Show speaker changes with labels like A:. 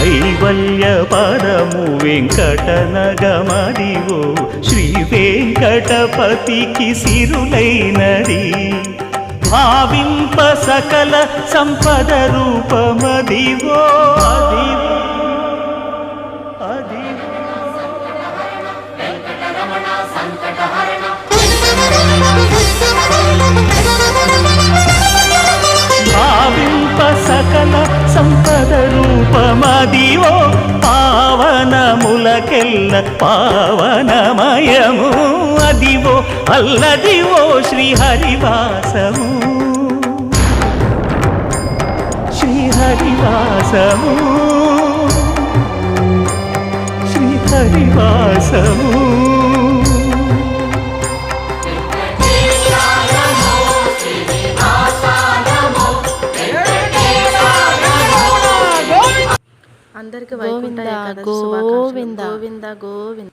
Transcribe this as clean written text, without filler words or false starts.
A: కైవల్య పదము వెంకటనగమదివో శ్రీ వెంకటపతికి సిరులైనది భావింప సకల సంపద రూపమదివో భావింప సకల సంపద రూపమదివో పావనములకెల్ల పావనమయము అదివో అల్లదివో శ్రీహరివాసము శ్రీహరివాసము శ్రీహరివాసము
B: అందరికి వైకుంఠ ఏకాదశి శుభాకాంక్షలు. గోవింద గోవింద.